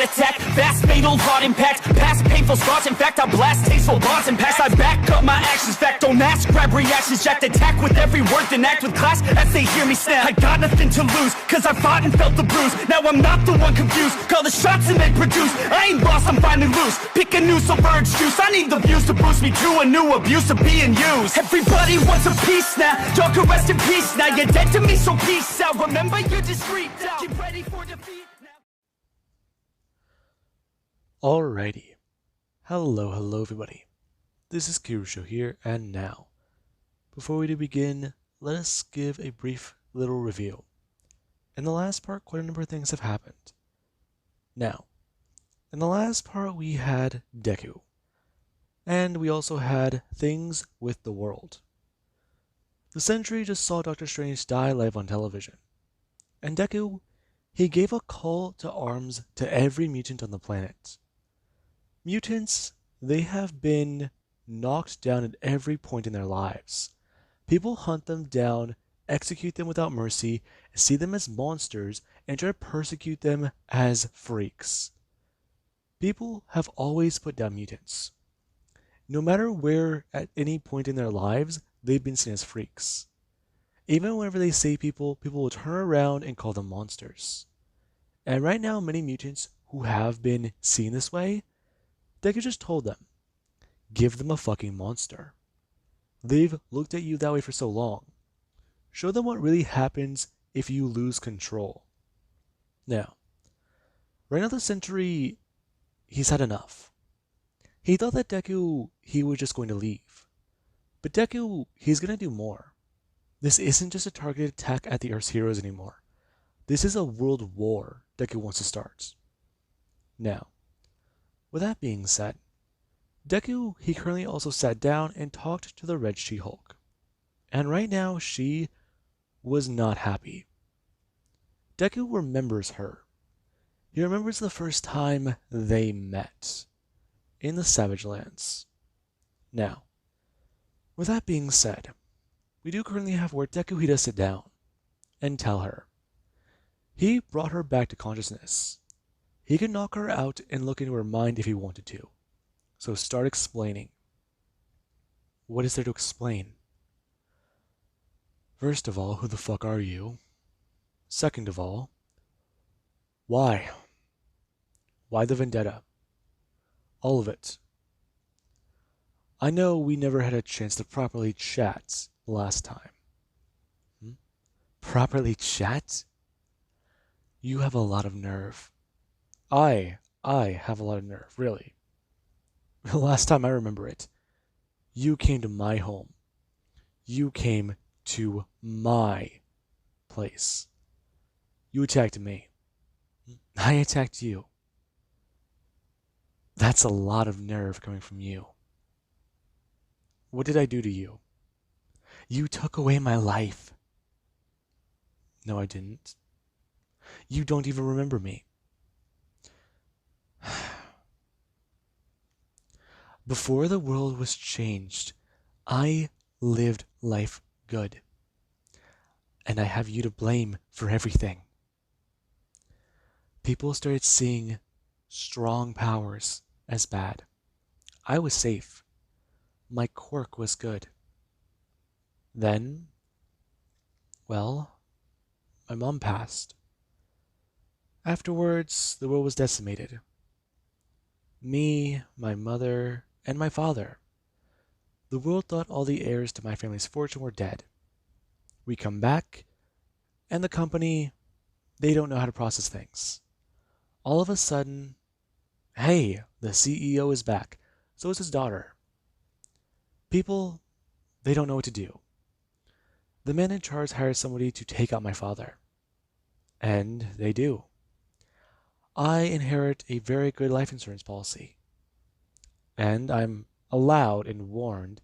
heart attack. Fast, fatal, hard impact. Past painful scars, in fact, I blast tasteful bars and pass. I back up my actions, fact, don't ask, grab reactions, jacked, attack with every word, then act with class as they hear me snap. I got nothing to lose, cause I fought and felt the bruise. Now I'm not the one confused, call the shots and they produce. I ain't lost, I'm finally loose. Pick a new submerged juice. I need the views to boost me to a new abuse of being used. Everybody wants a piece now. Y'all can rest in peace now. You're dead to me, so peace out. Remember, you're discreet now. Get ready for defeat now. Alrighty. Hello everybody. This is Kirusho here, and now, before we do begin, let us give a brief little review. In the last part, quite a number of things have happened. Now, in the last part we had Deku, and we also had things with the world. The Sentry just saw Dr. Strange die live on television, and Deku, he gave a call to arms to every mutant on the planet. Mutants, they have been knocked down at every point in their lives. People hunt them down, execute them without mercy, see them as monsters, and try to persecute them as freaks. People have always put down mutants. No matter where at any point in their lives, they've been seen as freaks. Even whenever they save people, people will turn around and call them monsters. And right now, many mutants who have been seen this way, Deku just told them, give them a fucking monster. They've looked at you that way for so long. Show them what really happens if you lose control. Now, right now the Sentry, he's had enough. He thought that Deku, he was just going to leave. But Deku, he's going to do more. This isn't just a targeted attack at the Earth's heroes anymore. This is a world war Deku wants to start. Now, with that being said, Deku, he currently also sat down and talked to the Red She-Hulk. And right now, she was not happy. Deku remembers her. He remembers the first time they met in the Savage Lands. Now, with that being said, we do currently have where Deku, he does sit down and tell her. He brought her back to consciousness. He could knock her out and look into her mind if he wanted to. So start explaining. What is there to explain? First of all, who the fuck are you? Second of all, why? Why the vendetta? All of it. I know we never had a chance to properly chat last time. Properly chat? You have a lot of nerve. I have a lot of nerve, really. The last time I remember it, you came to my home. You came to my place. You attacked me. I attacked you. That's a lot of nerve coming from you. What did I do to you? You took away my life. No, I didn't. You don't even remember me. Before the world was changed, I lived life good. And I have you to blame for everything. People started seeing strong powers as bad. I was safe. My quirk was good. Then, well, my mom passed. Afterwards, the world was decimated. Me, my mother, and my father. The world thought all the heirs to my family's fortune were dead. We come back, and the company, they don't know how to process things. All of a sudden, hey, the CEO is back. So is his daughter. People, they don't know what to do. The man in charge hires somebody to take out my father. And they do. I inherit a very good life insurance policy. And I'm allowed and warned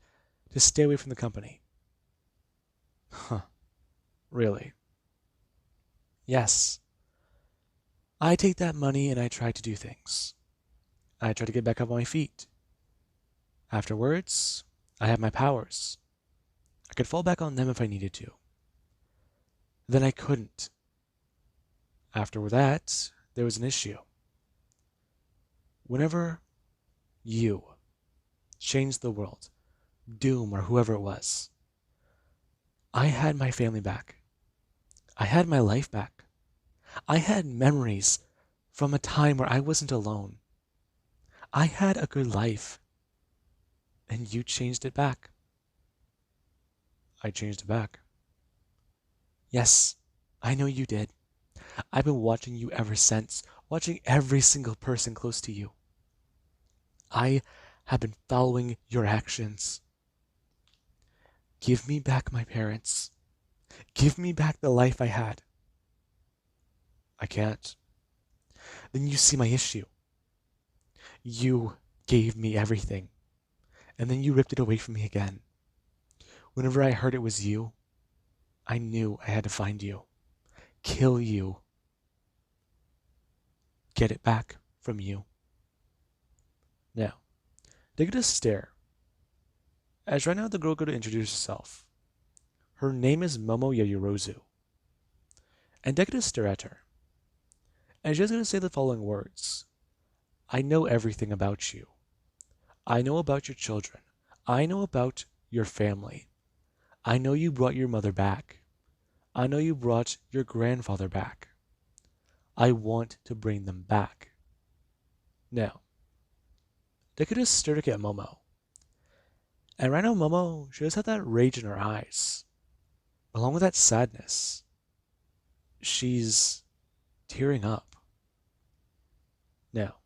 to stay away from the company. Huh. Really? Yes. I take that money and I try to do things. I try to get back up on my feet. Afterwards, I have my powers. I could fall back on them if I needed to. Then I couldn't. After that, there was an issue. Whenever you changed the world, Doom or whoever it was, I had my family back. I had my life back. I had memories from a time where I wasn't alone. I had a good life, and you changed it back. I changed it back. Yes, I know you did. I've been watching you ever since, watching every single person close to you. I have been following your actions. Give me back my parents. Give me back the life I had. I can't. Then you see my issue. You gave me everything, and then you ripped it away from me again. Whenever I heard it was you, I knew I had to find you, kill you, get it back from you. Now, Deku stare. As right now the girl go to introduce herself. Her name is Momo Yayorozu. And Deku stare at her. And she's going to say the following words. I know everything about you. I know about your children. I know about your family. I know you brought your mother back. I know you brought your grandfather back. I want to bring them back. Now, Deku stared at Momo. And right now Momo, she does have that rage in her eyes. Along with that sadness. She's tearing up. Now,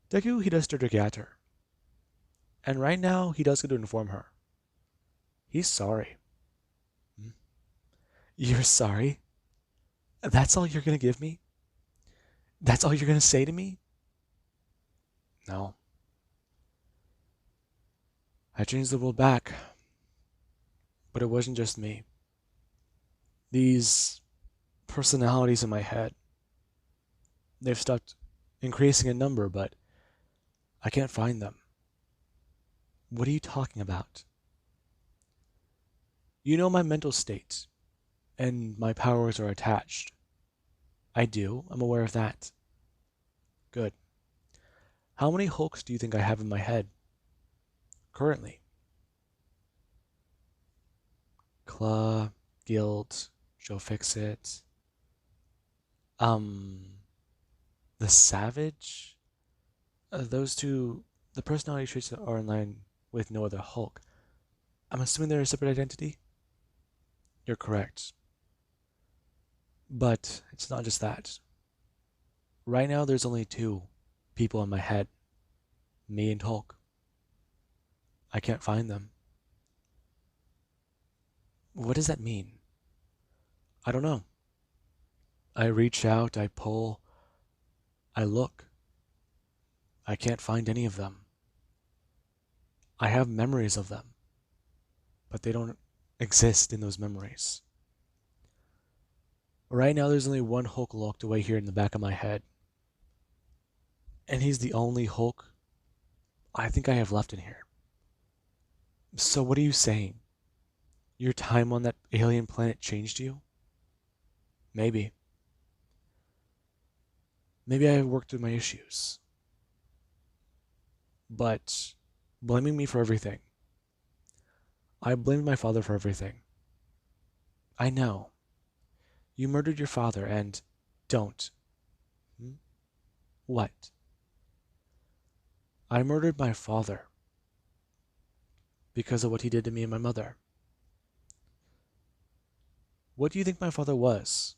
Deku, he does start to at her. And right now, he does go to inform her. He's sorry. You're sorry? That's all you're going to give me? That's all you're going to say to me? No. I changed the world back. But it wasn't just me. These personalities in my head, they've stopped increasing in number, but I can't find them. What are you talking about? You know my mental state, and my powers are attached. I do, I'm aware of that. Good. How many Hulks do you think I have in my head? Currently. Claw, Guild, Joe Fixit. The Savage? Those two, the personality traits that are in line with no other Hulk. I'm assuming they're a separate identity? You're correct. But it's not just that. Right now there's only two people in my head. Me and Hulk. I can't find them. What does that mean? I don't know. I reach out, I pull, I look. I can't find any of them. I have memories of them, but they don't exist in those memories. Right now there's only one Hulk locked away here in the back of my head. And he's the only Hulk I think I have left in here. So what are you saying? Your time on that alien planet changed you? Maybe. Maybe I have worked through my issues. But blaming me for everything. I blamed my father for everything. I know. You murdered your father and don't. What? I murdered my father because of what he did to me and my mother. What do you think my father was?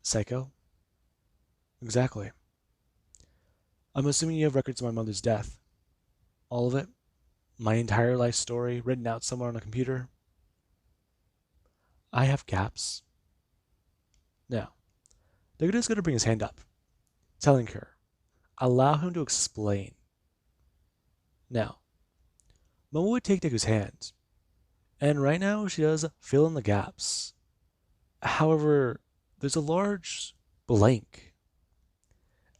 Psycho? Exactly. I'm assuming you have records of my mother's death. All of it? My entire life story written out somewhere on a computer? I have gaps. Now, Deku going to bring his hand up, telling her, allow him to explain. Now, Momo would take Deku's hand, and right now she does fill in the gaps. However, there's a large blank,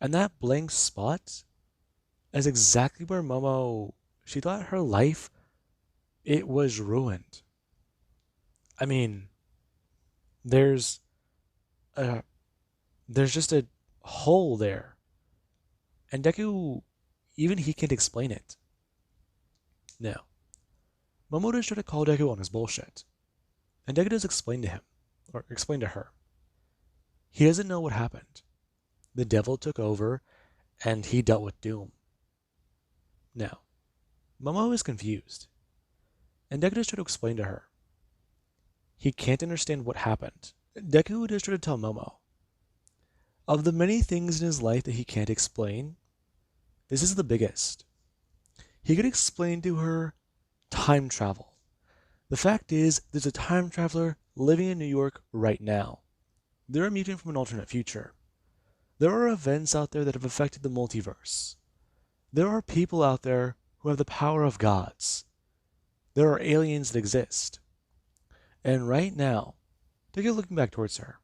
and that blank spot is exactly where Momo, she thought her life, it was ruined. I mean, there's just a hole there And Deku, even he can't explain it. Now, Momota's trying to call Deku on his bullshit, and Deku does explain to him, or explain to her. He doesn't know what happened. The devil took over, and he dealt with Doom. Now, Momo is confused, and Deku does try to explain to her. He can't understand what happened. Deku does try to tell Momo, of the many things in his life that he can't explain, this is the biggest. He could explain to her time travel. The fact is, there's a time traveler living in New York right now. They're a mutant from an alternate future. There are events out there that have affected the multiverse. There are people out there who have the power of gods. There are aliens that exist. And right now, Deku looking back towards her.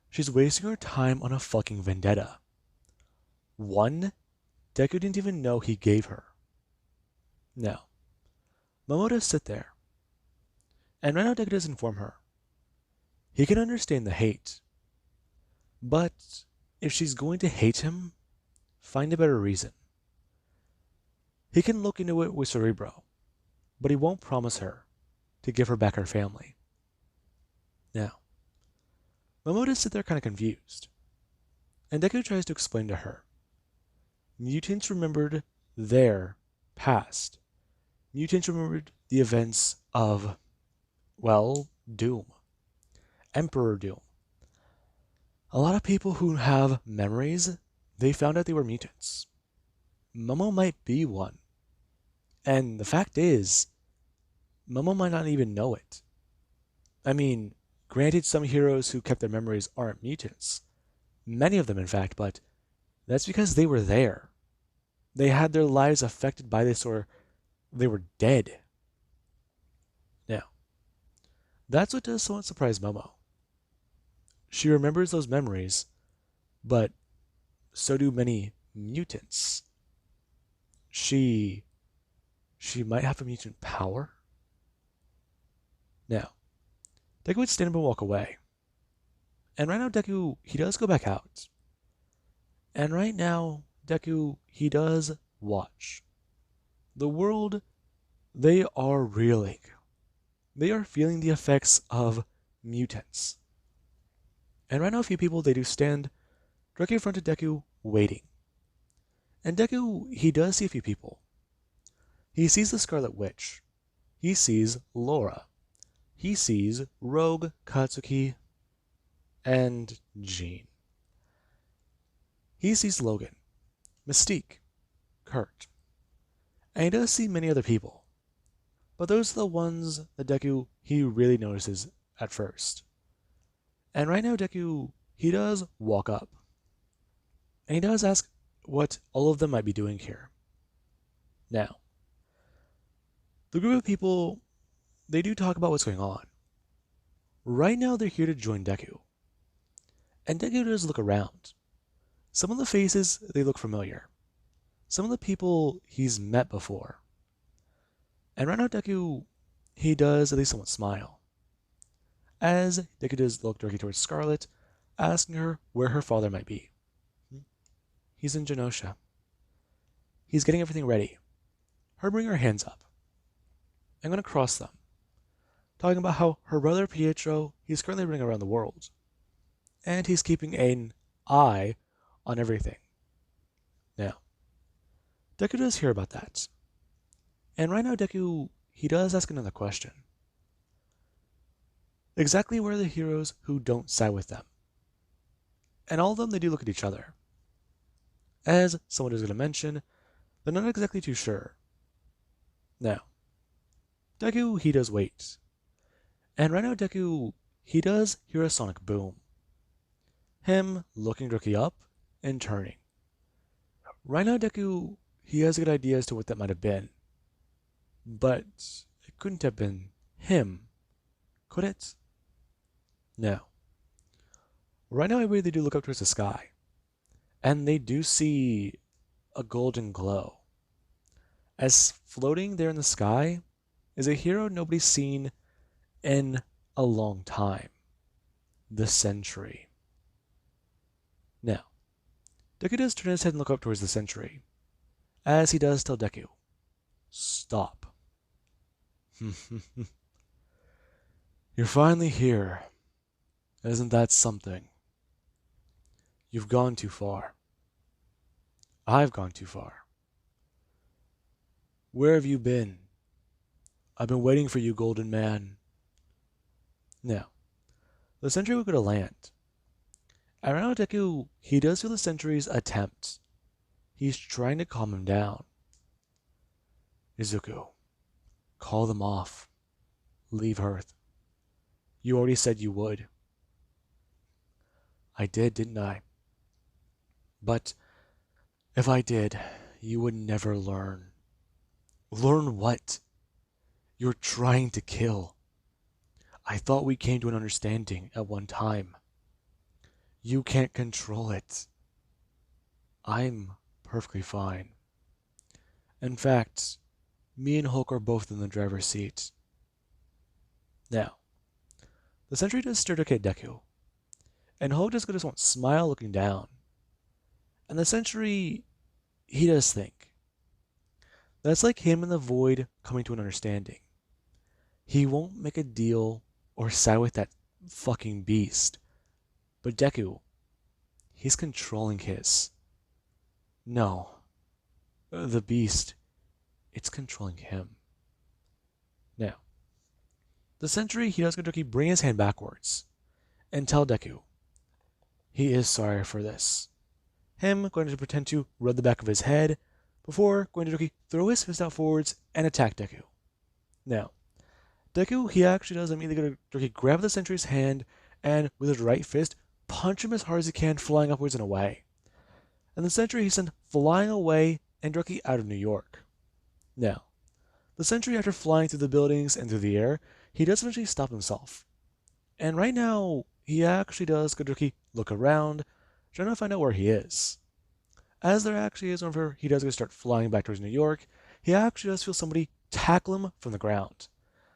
She's wasting her time on a fucking vendetta. One Deku didn't even know he gave her. Now, Momo does sit there. And right now Deku does inform her. He can understand the hate. But if she's going to hate him, find a better reason. He can look into it with Cerebro, but he won't promise her to give her back her family. Now, Momo does sit there kind of confused. And Deku tries to explain to her. Mutants remembered their past. Mutants remembered the events of, well, Doom. Emperor Doom. A lot of people who have memories, they found out they were mutants. Momo might be one. And the fact is, Momo might not even know it. I mean, granted, some heroes who kept their memories aren't mutants. Many of them, in fact, but that's because they were there. They had their lives affected by this, or they were dead. Now, that's what does somewhat surprise Momo. She remembers those memories, but so do many mutants. She might have a mutant power? Now, Deku would stand up and walk away. And right now, Deku, he does go back out. And right now, Deku, he does watch. The world, they are reeling. They are feeling the effects of mutants. And right now, a few people, they do stand directly in front of Deku, waiting. And Deku, he does see a few people. He sees the Scarlet Witch. He sees Laura. He sees Rogue, Katsuki, and Jean. He sees Logan, Mystique, Kurt. And he does see many other people. But those are the ones that Deku, he really notices at first. And right now, Deku, he does walk up. And he does ask what all of them might be doing here. Now, the group of people, they do talk about what's going on. Right now, they're here to join Deku. And Deku does look around. Some of the faces, they look familiar. Some of the people he's met before. And right now, Deku, he does at least somewhat smile. As Deku does look directly towards Scarlet, asking her where her father might be. He's in Genosha. He's getting everything ready. Her bring her hands up. I'm going to cross them. Talking about how her brother Pietro, he's currently running around the world. And he's keeping an eye on everything. Now, Deku does hear about that. And right now Deku, he does ask another question. Exactly where are the heroes who don't side with them? And all of them, they do look at each other. As someone is going to mention, they're not exactly too sure. Now, Deku, he does wait. And right now Deku, he does hear a sonic boom. Him looking directly up and turning. Right now Deku, he has a good idea as to what that might have been. But it couldn't have been him, could it? No. Right now everybody, they do look up towards the sky. And they do see a golden glow. As floating there in the sky is a hero nobody's seen in a long time. The Sentry. Now, Deku does turn his head and look up towards the Sentry, as he does tell Deku, "Stop." "You're finally here. Isn't that something? You've gone too far. I've gone too far. Where have you been? I've been waiting for you, Golden Man." Now, the Sentry will go to land. Around Deku, he does feel the Sentry's attempt. He's trying to calm him down. "Izuku, call them off. Leave Earth. You already said you would." "I did, didn't I? But if I did, you would never learn." "Learn what? You're trying to kill. I thought we came to an understanding at one time. You can't control it." "I'm perfectly fine. In fact, me and Hulk are both in the driver's seat." Now, the Sentry does stare at Deku, and Hulk just goes one smile looking down. And the Sentry, he does think. That's like him and the Void coming to an understanding. He won't make a deal or side with that fucking beast. But Deku, he's controlling his. No, the beast, it's controlling him. Now, the Sentry, he does go to bring his hand backwards and tell Deku he is sorry for this. Him going to pretend to rub the back of his head before going to throw his fist out forwards and attack Deku. Now, Deku, he actually does immediately go to grab the Sentry's hand and with his right fist punch him as hard as he can, flying upwards and away. And the Sentry he sent flying away and directly out of New York. Now, the Sentry, after flying through the buildings and through the air, he does eventually stop himself. And right now, he actually does go to look around, trying to find out where he is. As there actually is whenever he does go start flying back towards New York, he actually does feel somebody tackle him from the ground.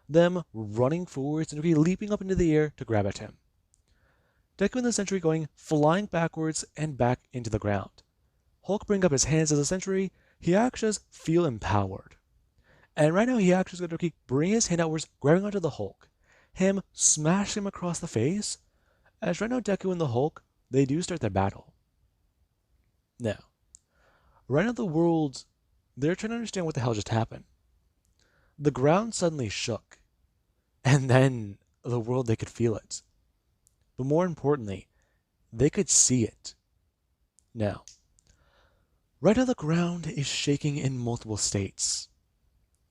Them running forwards and leaping up into the air to grab at him. Deku and the Sentry going flying backwards and back into the ground. Hulk bring up his hands as a Sentry, he actually does feel empowered. And right now he actually is going to bring his hand outwards, grabbing onto the Hulk. Him smashing him across the face. As right now Deku and the Hulk, they do start their battle. Now, right now the world, they're trying to understand what the hell just happened. The ground suddenly shook. And then the world, they could feel it. But more importantly, they could see it. Now, right now the ground is shaking in multiple states.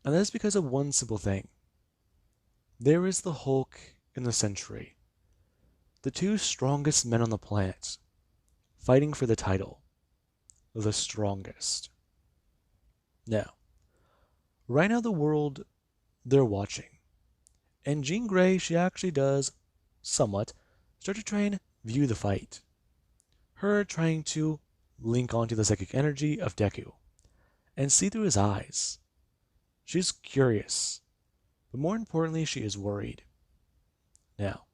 And that is because of one simple thing. There is the Hulk and the Sentry, the two strongest men on the planet, fighting for the title, the strongest. Now, right now the world, they're watching. And Jean Grey, she actually does, somewhat, start to try and view the fight. Her trying to link onto the psychic energy of Deku, and see through his eyes. She's curious, but more importantly, she is worried. Now,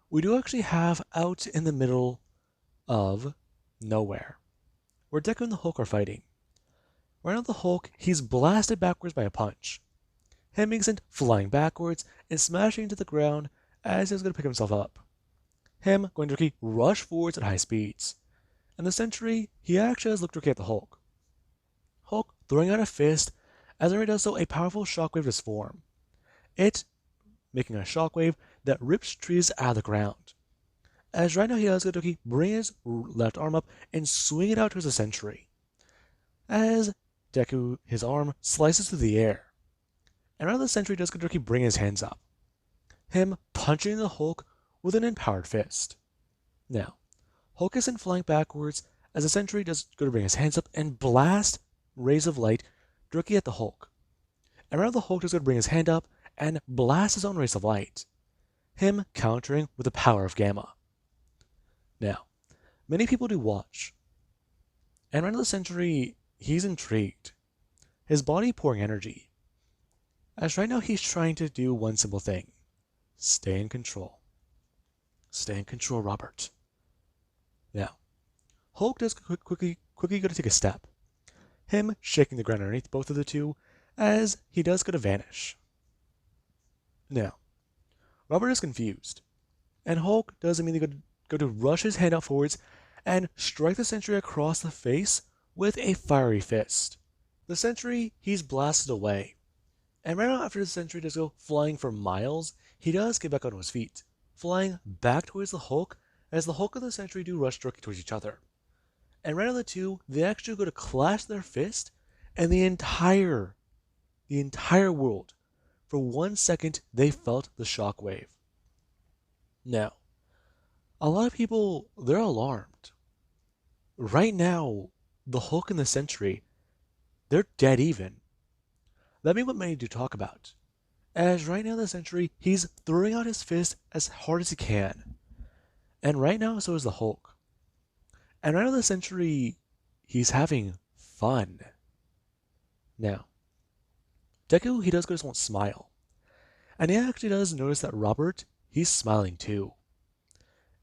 we do actually have out in the middle of nowhere, where Deku and the Hulk are fighting. Right now the Hulk, he's blasted backwards by a punch. Him being sent flying backwards and smashing into the ground as he's going to pick himself up. Him going to rush forwards at high speeds. And the Sentry, he actually has looked at the Hulk. Hulk throwing out a fist, as he does so, a powerful shockwave does form. It making a shockwave that rips trees out of the ground. As right now he does go to bring his left arm up and swing it out towards the Sentry. As Deku, his arm slices through the air. And right now the Sentry does go to bring his hands up. Him punching the Hulk with an empowered fist. Now, Hulk is sent flying backwards as the Sentry does go to bring his hands up and blast rays of light directly at the Hulk. And right now the Hulk does go to bring his hand up and blast his own rays of light. Him countering with the power of Gamma. Now, many people do watch. And right now the Sentry, he's intrigued. His body pouring energy. As right now he's trying to do one simple thing. Stay in control. Stay in control, Robert. Now, Hulk does quickly go to take a step, him shaking the ground underneath both of the two as he does go to vanish. Now, Robert is confused, and Hulk does immediately go to rush his hand out forwards and strike the Sentry across the face with a fiery fist. The Sentry, he's blasted away, and right after the Sentry does go flying for miles, he does get back onto his feet, flying back towards the Hulk as the Hulk and the Sentry do rush directly towards each other. And right on the two, they actually go to clash their fist, and the entire world, for 1 second, they felt the shockwave. Now, a lot of people, they're alarmed. Right now, the Hulk and the Sentry, they're dead even. Let me what many do talk about. As right now the Sentry, he's throwing out his fist as hard as he can. And right now, so is the Hulk. And right now the Sentry, he's having fun. Now, Deku, he does go to someone's smile. And he actually does notice that Robert, he's smiling too.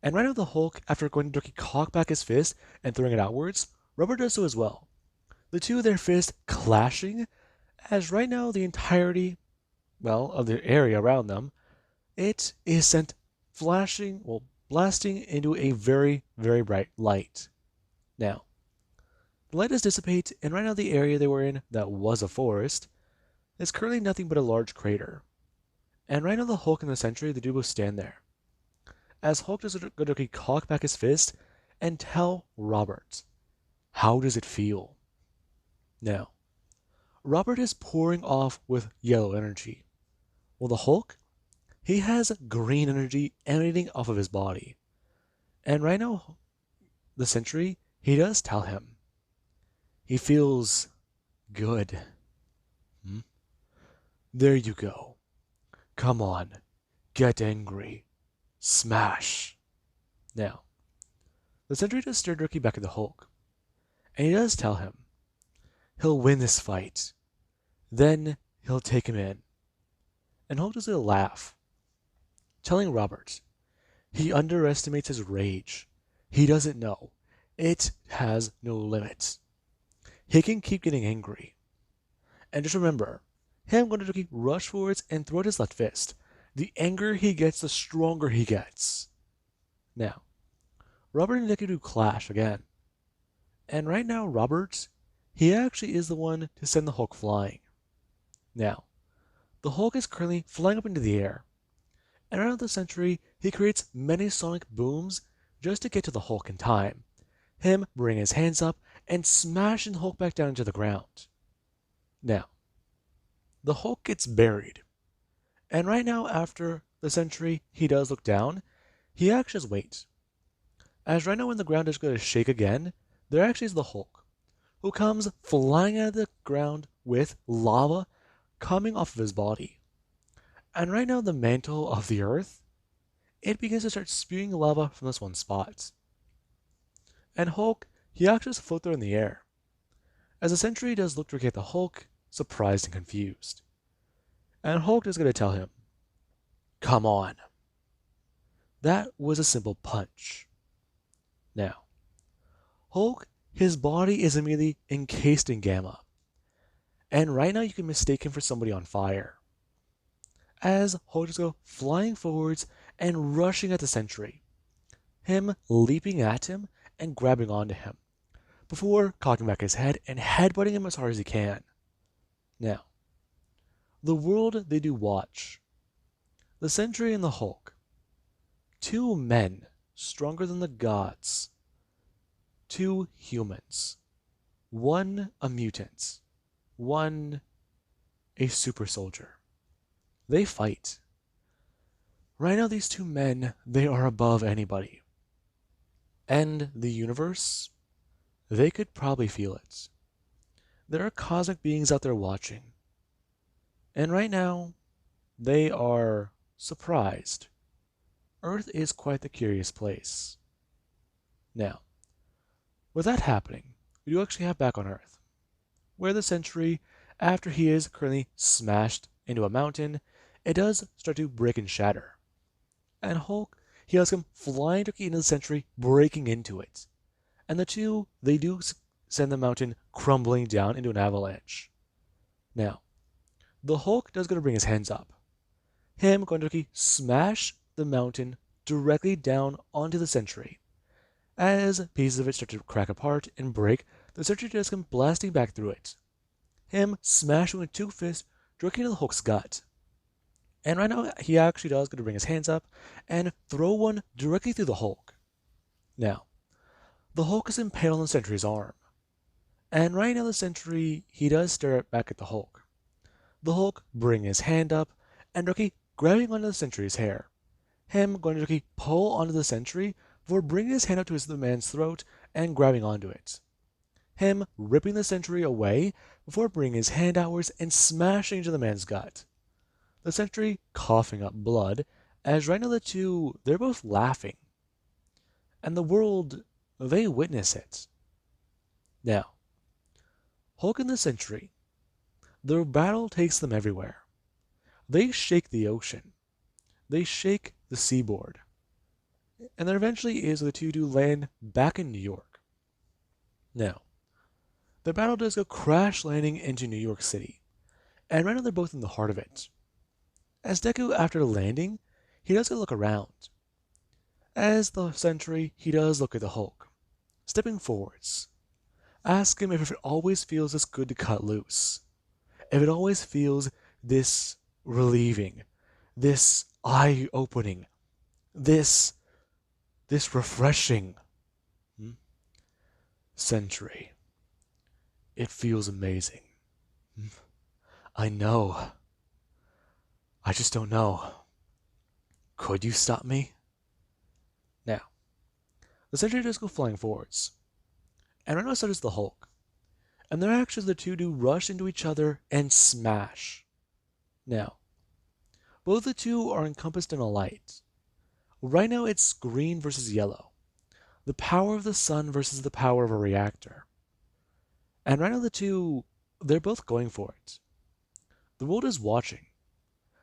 And right now the Hulk, after going to cock back his fist and throwing it outwards, Robert does so as well. The two of their fists clashing, as right now the entirety, of the area around them, it is sent blasting into a very, very bright light. Now, the light does dissipate, and right now the area they were in, that was a forest, is currently nothing but a large crater. And right now the Hulk and the Sentry, they do both stand there. As Hulk does go to cock back his fist and tell Robert, how does it feel? Now, Robert is pouring off with yellow energy, while the Hulk, he has green energy emanating off of his body. And right now, the Sentry, he does tell him, he feels good. There you go. Come on, get angry. Smash. Now, the Sentry does stare directly back at the Hulk, and he does tell him he'll win this fight. Then he'll take him in. And Hulk does a laugh, telling Robert he underestimates his rage. He doesn't know. It has no limits. He can keep getting angry. And just remember, him going to rush forwards and throw out his left fist. The angrier he gets, the stronger he gets. Now, Robert and Deku do clash again. And right now, Robert, he actually is the one to send the Hulk flying. Now, the Hulk is currently flying up into the air. And around the Sentry, he creates many sonic booms just to get to the Hulk in time. Him bringing his hands up and smashing the Hulk back down into the ground. Now, the Hulk gets buried. And right now, after the Sentry, he does look down, he actually just waits. As right now when the ground is going to shake again, there actually is the Hulk, who comes flying out of the ground with lava coming off of his body. And right now the mantle of the earth, it begins to start spewing lava from this one spot. And Hulk, he actually just floats there in the air. As the Sentry does look directly at the Hulk, surprised and confused. And Hulk is going to tell him, come on. That was a simple punch. Now, Hulk, his body is immediately encased in gamma. And right now you can mistake him for somebody on fire. As Hulk just go flying forwards and rushing at the Sentry. Him leaping at him and grabbing onto him, before cocking back his head and headbutting him as hard as he can. Now, the world, they do watch. The Sentry and the Hulk. Two men stronger than the gods. Two humans. One a mutant. One a super soldier. They fight. Right now these two men, they are above anybody. And the universe, they could probably feel it. There are cosmic beings out there watching. And right now, they are surprised. Earth is quite the curious place. Now, with that happening, we do actually have back on Earth, where the Sentry, after he is currently smashed into a mountain, it does start to break and shatter. And Hulk, he has come flying into the Sentry, breaking into it. and the two, they do send the mountain crumbling down into an avalanche. Now, the Hulk does going to bring his hands up. Him going to smash the mountain directly down onto the Sentry. As pieces of it start to crack apart and break, the Sentry does come blasting back through it. Him smashing with two fists directly into the Hulk's gut. And right now, he actually does going to bring his hands up and throw one directly through the Hulk. Now, the Hulk is impaled on the Sentry's arm. And right now, the Sentry, he does stare back at the Hulk. The Hulk bring his hand up and grabbing onto the Sentry's hair. Him going to pull onto the Sentry before bringing his hand up to the man's throat and grabbing onto it. Him ripping the Sentry away before bringing his hand outwards and smashing into the man's gut. The Sentry coughing up blood, as right now the two, they're both laughing. And the world, they witness it. Now, Hulk and the Sentry, their battle takes them everywhere. They shake the ocean. They shake the seaboard. And there eventually is the two do land back in New York. Now, the battle does go crash landing into New York City. And right now they're both in the heart of it. As Deku, after landing, he does go look around. As the Sentry, he does look at the Hulk, stepping forwards. Ask him if it always feels this good to cut loose. If it always feels this relieving, this eye-opening, this refreshing. Sentry. It feels amazing. I know. I just don't know. Could you stop me? Now, the Sentry does go flying forwards. And right now so does the Hulk. And their actions, the two do rush into each other and smash. Now, both the two are encompassed in a light. Right now it's green versus yellow. The power of the sun versus the power of a reactor. And right now the two, they're both going for it. The world is watching.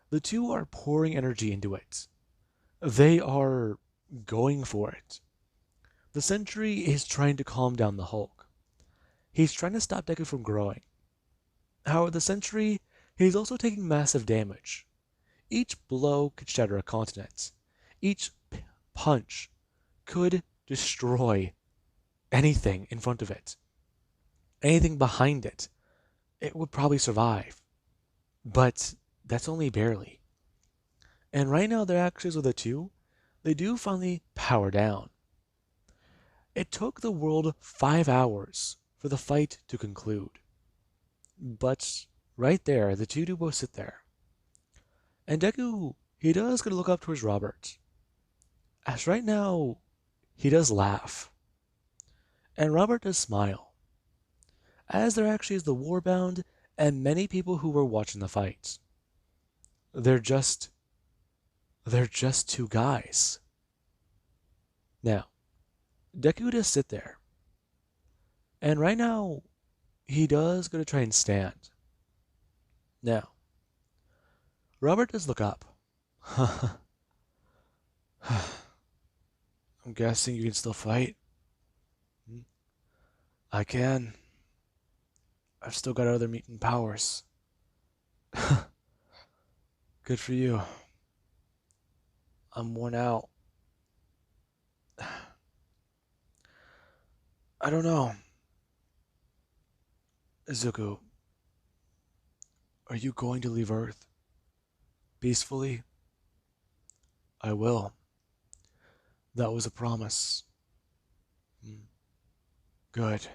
The two are pouring energy into it. They are going for it. The Sentry is trying to calm down the Hulk. He's trying to stop Deku from growing. However, the Sentry, he's also taking massive damage. Each blow could shatter a continent. Each punch could destroy anything in front of it. Anything behind it. It would probably survive. But that's only barely. And right now their actions with the two, they do finally power down. It took the world 5 hours for the fight to conclude. But right there, the two do both sit there. And Deku, he does get to look up towards Robert. As right now, he does laugh. And Robert does smile. As there actually is the warbound and many people who were watching the fight. They're just two guys. Now, Deku does sit there. And right now, he does go to try and stand. Now, Robert does look up. I'm guessing you can still fight? I can. I've still got other mutant powers. Good for you. I'm worn out. I don't know. Izuku, are you going to leave Earth? Peacefully? I will. That was a promise. Good.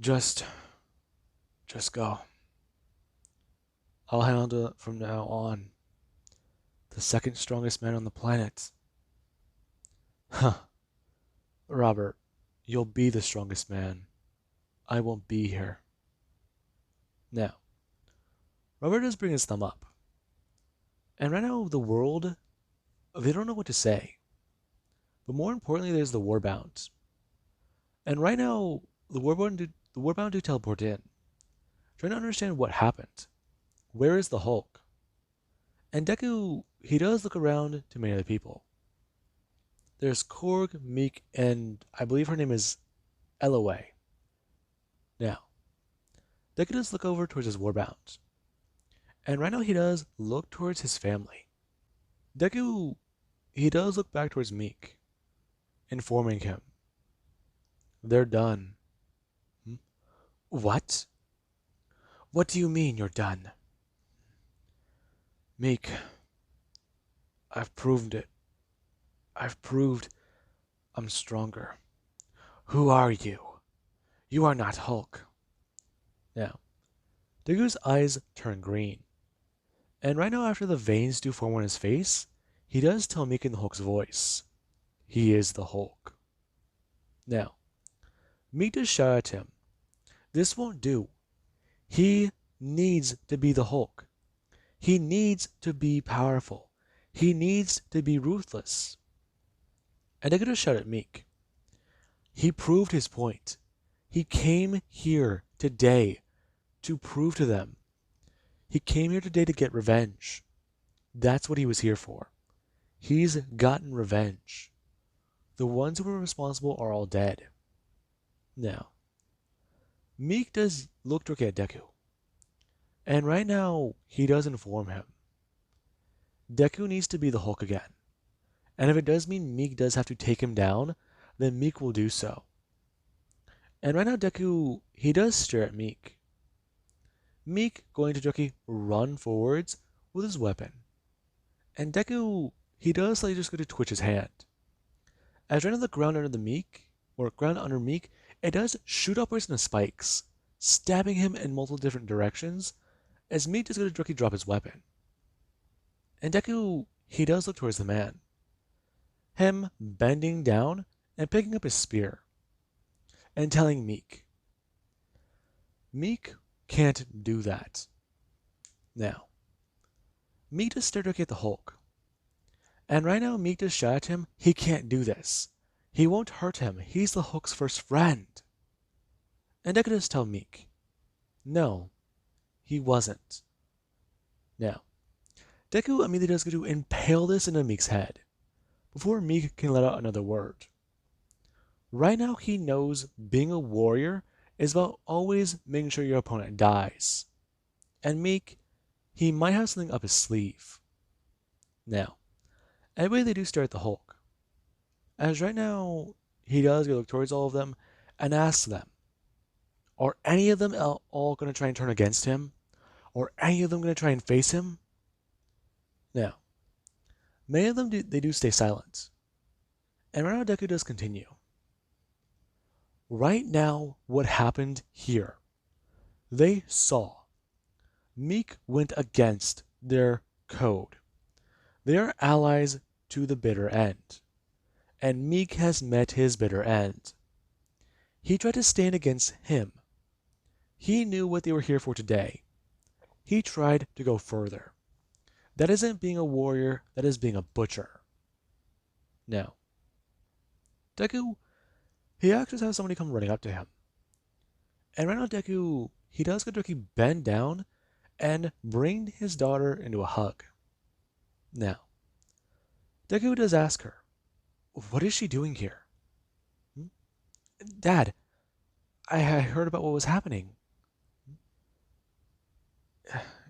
Just go. I'll handle it from now on. The second strongest man on the planet. Huh. Robert, you'll be the strongest man. I won't be here. Now, Robert does bring his thumb up. And right now, the world, they don't know what to say. But more importantly, there's the warbound. And right now, the warbound do teleport in, trying to understand what happened. Where is the Hulk? And Deku, he does look around to many other people. There's Korg, Meek, and I believe her name is Eloway. Now, Deku does look over towards his warbound. And right now he does look towards his family. Deku, he does look back towards Meek, informing him. They're done. Hmm? What? What do you mean you're done? Meek, I've proved it. I've proved I'm stronger. Who are you? You are not Hulk. Now, Deku's eyes turn green. And right now, after the veins do form on his face, he does tell Meek in the Hulk's voice, he is the Hulk. Now, Meek does shout at him, this won't do. He needs to be the Hulk. He needs to be powerful. He needs to be ruthless. And Deku does shout at Meek. He proved his point. He came here today to prove to them. He came here today to get revenge. That's what he was here for. He's gotten revenge. The ones who were responsible are all dead. Now, Meek does look directly at Deku. And right now, he does inform him. Deku needs to be the Hulk again. And if it does mean Meek does have to take him down, then Meek will do so. And right now, Deku, he does stare at Meek. Meek going to directly run forwards with his weapon. And Deku, he does slightly just go to twitch his hand. As right on the ground under the Meek, or ground under Meek, it does shoot upwards into spikes, stabbing him in multiple different directions, as Meek just going to directly drop his weapon. And Deku, he does look towards the man. Him bending down and picking up his spear. And telling Meek, Meek can't do that. Now, Meek does stare directly at the Hulk. And right now, Meek does shout at him, he can't do this. He won't hurt him. He's the Hulk's first friend. And Deku does tell Meek, no, he wasn't. Now, Deku immediately does go to impale this into Meek's head, before Meek can let out another word. Right now, he knows being a warrior is about always making sure your opponent dies. And Meek, he might have something up his sleeve. Now, anyway, they do stare at the Hulk. As right now, he does go look towards all of them and asks them, are any of them all going to try and turn against him? Or any of them going to try and face him? Now, many of them they do stay silent. And right now, Deku does continue. Right now, what happened here? They saw. Meek went against their code. They are allies to the bitter end. And Meek has met his bitter end. He tried to stand against him. He knew what they were here for today. He tried to go further. That isn't being a warrior, that is being a butcher. Now, Deku, he actually has somebody come running up to him. And right now, Deku, he does go to bend down and bring his daughter into a hug. Now, Deku does ask her, what is she doing here? Dad, I heard about what was happening.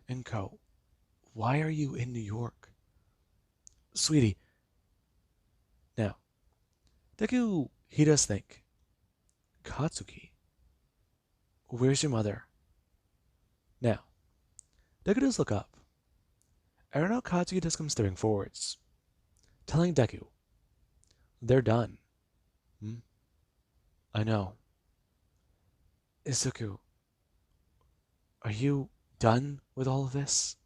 Inko, why are you in New York? Sweetie. Now, Deku, he does think, Katsuki, where's your mother? Now, Deku does look up. And right now, Katsuki does come stepping forwards, telling Deku, they're done. I know. Izuku, are you done with all of this?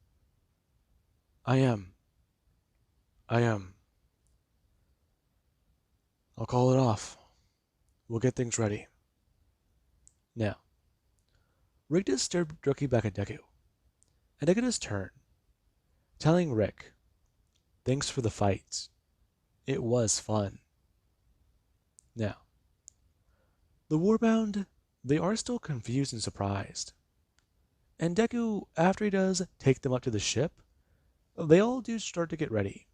I am. I'll call it off. We'll get things ready. Now, Rick does stare directly back at Deku, and Deku does turn, telling Rick, thanks for the fight. It was fun. Now, the warbound, they are still confused and surprised. And Deku, after he does take them up to the ship, they all do start to get ready.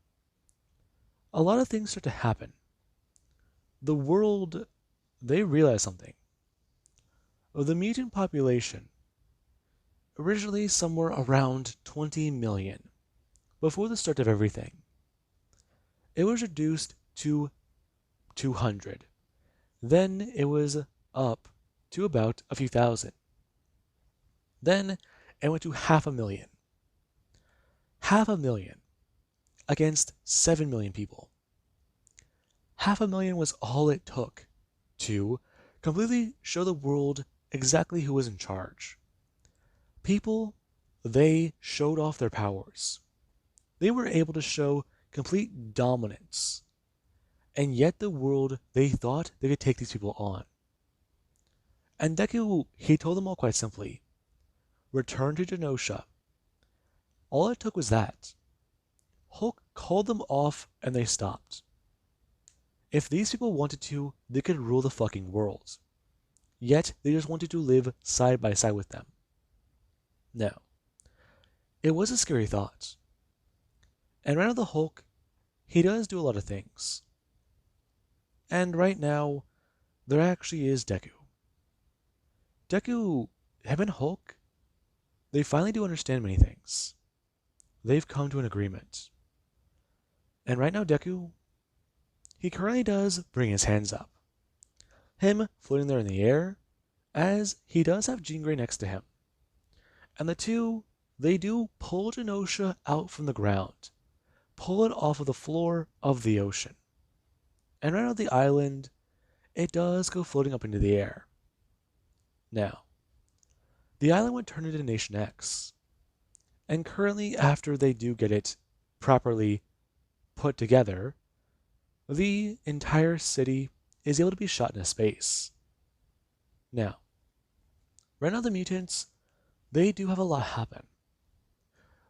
A lot of things start to happen, the world, they realized something. The mutant population, originally somewhere around 20 million, before the start of everything, it was reduced to 200. Then it was up to about a few thousand. Then it went to 500,000. 500,000 against 7 million people. 500,000 was all it took to completely show the world exactly who was in charge. People, they showed off their powers. They were able to show complete dominance. And yet the world, they thought they could take these people on. And Deku, he told them all quite simply, return to Genosha. All it took was that. Hulk called them off and they stopped. If these people wanted to, they could rule the fucking world. Yet they just wanted to live side by side with them. Now, it was a scary thought. And right now the Hulk, he does do a lot of things. And right now, there actually is Deku. Deku, him and Hulk, they finally do understand many things. They've come to an agreement. And right now Deku, he currently does bring his hands up. Him floating there in the air, as he does have Jean Grey next to him. And the two, they do pull Genosha out from the ground. Pull it off of the floor of the ocean. And right now the island, it does go floating up into the air. Now, the island would turn into Nation X. And currently, after they do get it properly put together, the entire city is able to be shot into space. Now, right now the mutants, they do have a lot happen.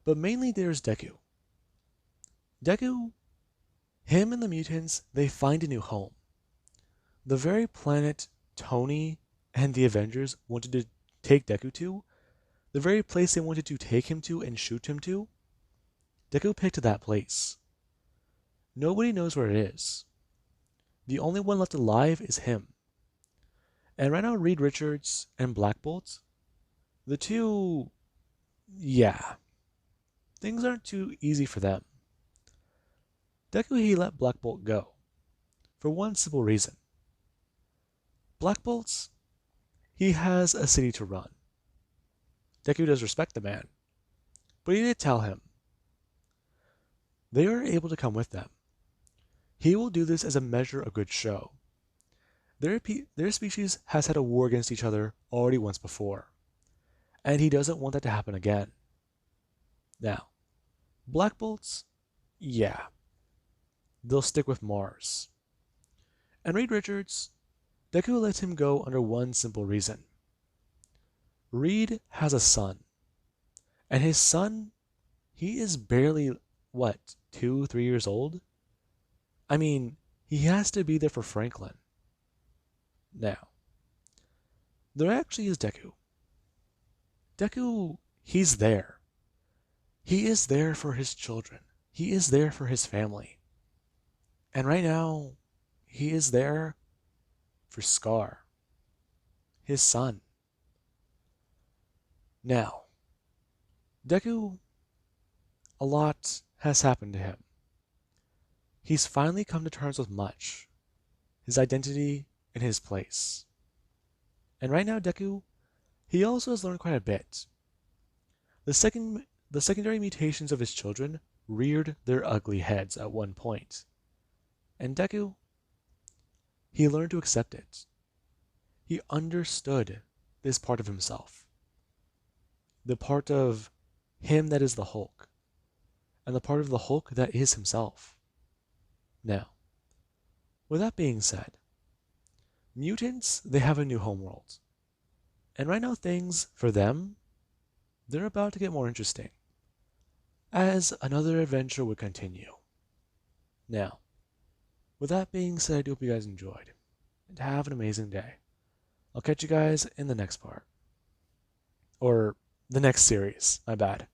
But mainly there's Deku. Deku, him and the mutants, they find a new home. The very planet Tony and the Avengers wanted to take Deku to, the very place they wanted to take him to and shoot him to, Deku picked that place. Nobody knows where it is. The only one left alive is him. And right now Reed Richards and Black Bolt, the two, yeah, things aren't too easy for them. Deku, he let Black Bolt go, for one simple reason. Black Bolt's, he has a city to run. Deku does respect the man, but he did tell him they are able to come with them. He will do this as a measure of good show. Their species has had a war against each other already once before, and he doesn't want that to happen again. Now, Black Bolts, yeah, they'll stick with Mars. And Reed Richards, Deku lets him go under one simple reason. Reed has a son, and his son, he is barely, 2-3 years old? I mean, he has to be there for Franklin. Now, there actually is Deku. Deku, he's there. He is there for his children. He is there for his family. And right now, he is there for Scar, his son. Now, Deku, a lot has happened to him. He's finally come to terms with much, his identity and his place. And right now, Deku, he also has learned quite a bit. The secondary mutations of his children reared their ugly heads at one point. And Deku, he learned to accept it. He understood this part of himself. The part of him that is the Hulk, and the part of the Hulk that is himself. Now, with that being said, mutants, they have a new homeworld. And right now things, for them, they're about to get more interesting, as another adventure would continue. Now, with that being said, I do hope you guys enjoyed, and have an amazing day. I'll catch you guys in the next part. Or the next series, my bad.